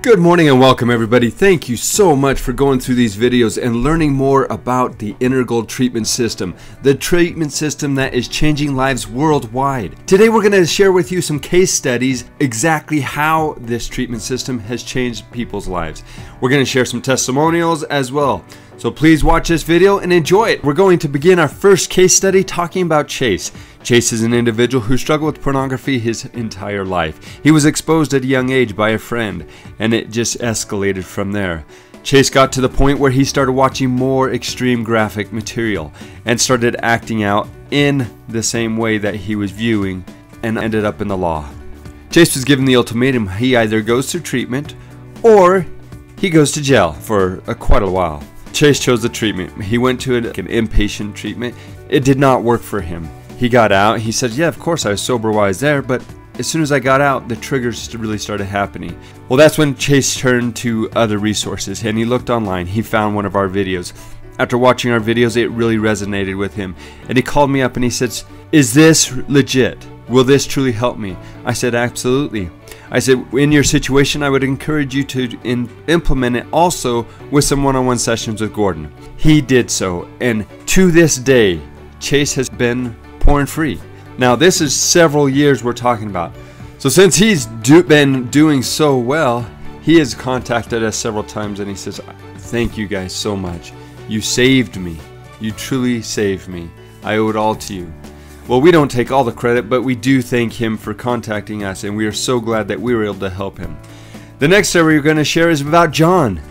Good morning and welcome everybody. Thank you so much for going through these videos and learning more about the integral treatment system, the treatment system that is changing lives worldwide. Today we're going to share with you some case studies exactly how this treatment system has changed people's lives. We're going to share some testimonials as well. So please watch this video and enjoy it. We're going to begin our first case study talking about Chase. Chase is an individual who struggled with pornography his entire life. He was exposed at a young age by a friend, and it just escalated from there. Chase got to the point where he started watching more extreme graphic material and started acting out in the same way that he was viewing and ended up in the law. Chase was given the ultimatum: he either goes through treatment or he goes to jail for quite a while. Chase chose the treatment. He went to an inpatient treatment. It did not work for him. He got out. He said, yeah, of course I was sober while I was there, but as soon as I got out, the triggers really started happening. Well, that's when Chase turned to other resources, and he looked online. He found one of our videos. After watching our videos, it really resonated with him, and he called me up and he said, is this legit? Will this truly help me? I said, absolutely. I said, in your situation, I would encourage you to implement it also with some one-on-one sessions with Gordon. He did so, and to this day, Chase has been porn-free. Now, this is several years we're talking about. So since he's been doing so well, he has contacted us several times, and he says, thank you guys so much. You saved me. You truly saved me. I owe it all to you. Well, we don't take all the credit, but we do thank him for contacting us, and we are so glad that we were able to help him. The next story we're going to share is about John.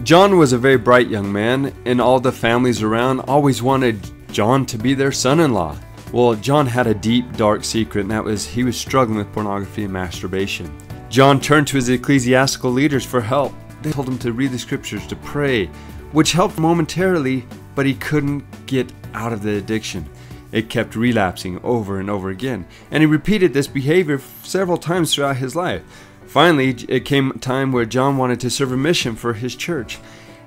John was a very bright young man, and all the families around always wanted John to be their son-in-law. Well, John had a deep, dark secret, and that was he was struggling with pornography and masturbation. John turned to his ecclesiastical leaders for help. They told him to read the scriptures, to pray, which helped momentarily, but he couldn't get out of the addiction. It kept relapsing over and over again, and he repeated this behavior several times throughout his life. Finally, it came a time where John wanted to serve a mission for his church,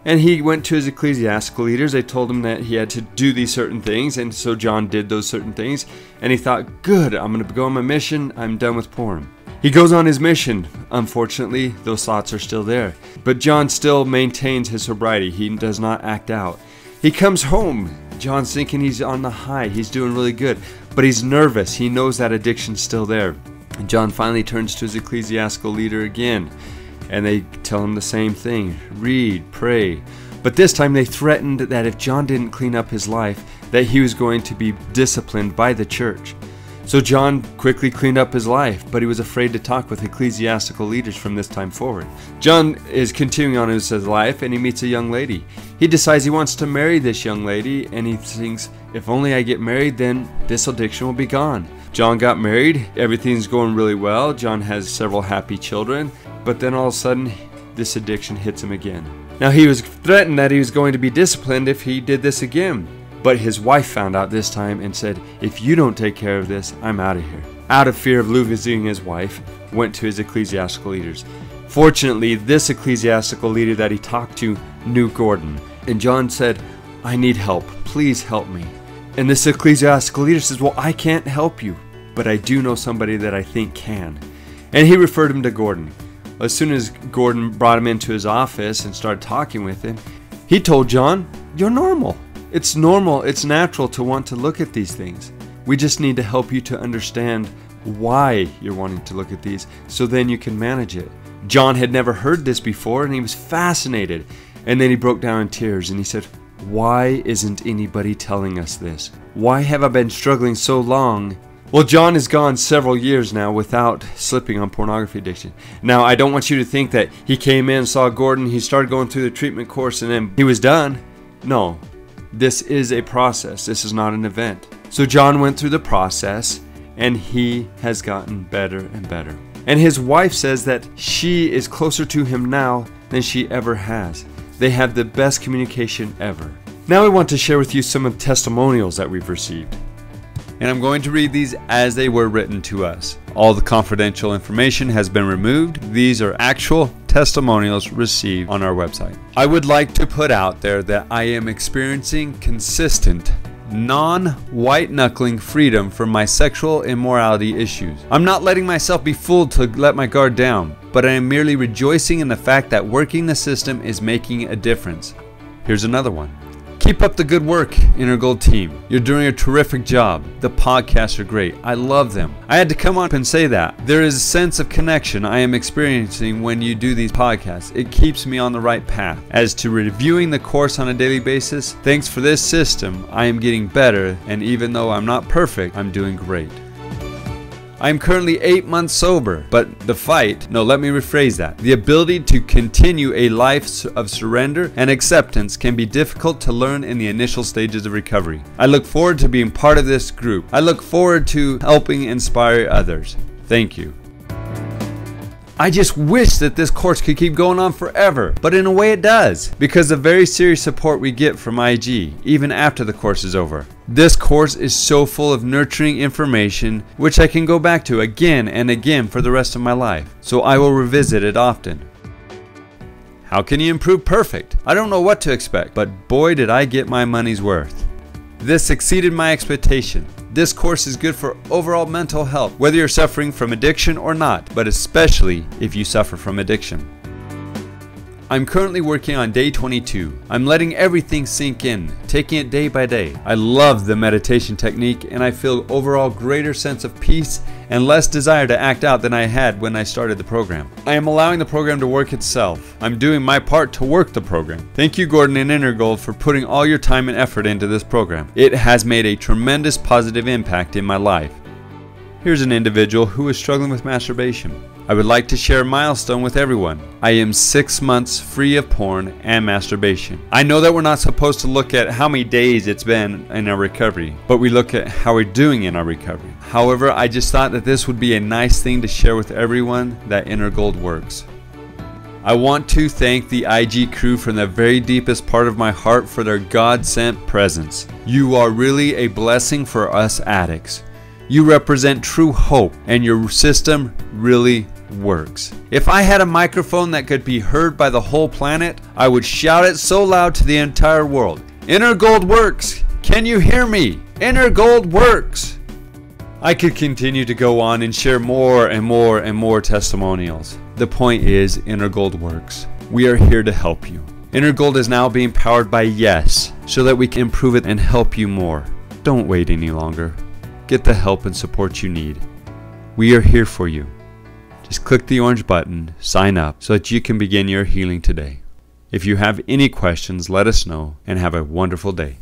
and he went to his ecclesiastical leaders. They told him that he had to do these certain things, and so John did those certain things, and he thought, good, I'm going to go on my mission, I'm done with porn. He goes on his mission. Unfortunately, those thoughts are still there, but John still maintains his sobriety. He does not act out. He comes home. John's thinking he's on the high, he's doing really good, but he's nervous. He knows that addiction's still there. And John finally turns to his ecclesiastical leader again, and they tell him the same thing: read, pray. But this time they threatened that if John didn't clean up his life, that he was going to be disciplined by the church. So John quickly cleaned up his life, but he was afraid to talk with ecclesiastical leaders from this time forward. John is continuing on his life, and he meets a young lady. He decides he wants to marry this young lady, and he thinks, if only I get married, then this addiction will be gone. John got married. Everything's going really well. John has several happy children, but then all of a sudden, this addiction hits him again. Now, he was threatened that he was going to be disciplined if he did this again. But his wife found out this time and said, if you don't take care of this, I'm out of here. Out of fear of losing his wife, went to his ecclesiastical leaders. Fortunately, this ecclesiastical leader that he talked to knew Gordon. And John said, I need help. Please help me. And this ecclesiastical leader says, well, I can't help you, but I do know somebody that I think can. And he referred him to Gordon. As soon as Gordon brought him into his office and started talking with him, he told John, you're normal. It's normal, it's natural to want to look at these things. We just need to help you to understand why you're wanting to look at these, so then you can manage it. John had never heard this before, and he was fascinated. And then he broke down in tears and he said, why isn't anybody telling us this? Why have I been struggling so long? Well, John has gone several years now without slipping on pornography addiction. Now, I don't want you to think that he came in, saw Gordon, he started going through the treatment course, and then he was done. No. This is a process. This is not an event. So John went through the process, and he has gotten better and better. And his wife says that she is closer to him now than she ever has. They have the best communication ever. Now I want to share with you some of the testimonials that we've received. And I'm going to read these as they were written to us. All the confidential information has been removed. These are actual testimonials received on our website. I would like to put out there that I am experiencing consistent, non-white knuckling freedom from my sexual immorality issues. I'm not letting myself be fooled to let my guard down. but I am merely rejoicing in the fact that working the system is making a difference. Here's another one. Keep up the good work, Inner Gold team. You're doing a terrific job. The podcasts are great. I love them. I had to come on and say that. There is a sense of connection I am experiencing when you do these podcasts. It keeps me on the right path. As to reviewing the course on a daily basis, thanks for this system, I am getting better, and even though I'm not perfect, I'm doing great. I am currently 8 months sober, but the ability to continue a life of surrender and acceptance can be difficult to learn in the initial stages of recovery. I look forward to being part of this group. I look forward to helping inspire others. Thank you. I just wish that this course could keep going on forever, but in a way it does, because of very serious support we get from IG, even after the course is over. This course is so full of nurturing information, which I can go back to again and again for the rest of my life, so I will revisit it often. How can you improve perfect? I don't know what to expect, but boy did I get my money's worth. This exceeded my expectation. This course is good for overall mental health, whether you're suffering from addiction or not, but especially if you suffer from addiction. I'm currently working on day 22. I'm letting everything sink in, taking it day by day. I love the meditation technique, and I feel overall greater sense of peace and less desire to act out than I had when I started the program. I am allowing the program to work itself. I'm doing my part to work the program. Thank you, Gordon and Inner Gold, for putting all your time and effort into this program. It has made a tremendous positive impact in my life. Here's an individual who is struggling with masturbation. I would like to share a milestone with everyone. I am 6 months free of porn and masturbation. I know that we're not supposed to look at how many days it's been in our recovery, but we look at how we're doing in our recovery. However, I just thought that this would be a nice thing to share with everyone that Inner Gold works. I want to thank the IG crew from the very deepest part of my heart for their God-sent presence. You are really a blessing for us addicts. You represent true hope, and your system really works. If I had a microphone that could be heard by the whole planet, I would shout it so loud to the entire world. Inner Gold works! Can you hear me? Inner Gold works! I could continue to go on and share more and more and more testimonials. The point is, Inner Gold works. We are here to help you. Inner Gold is now being powered by Yes, so that we can improve it and help you more. Don't wait any longer. Get the help and support you need. We are here for you. Just click the orange button, sign up, so that you can begin your healing today. If you have any questions, let us know, and have a wonderful day.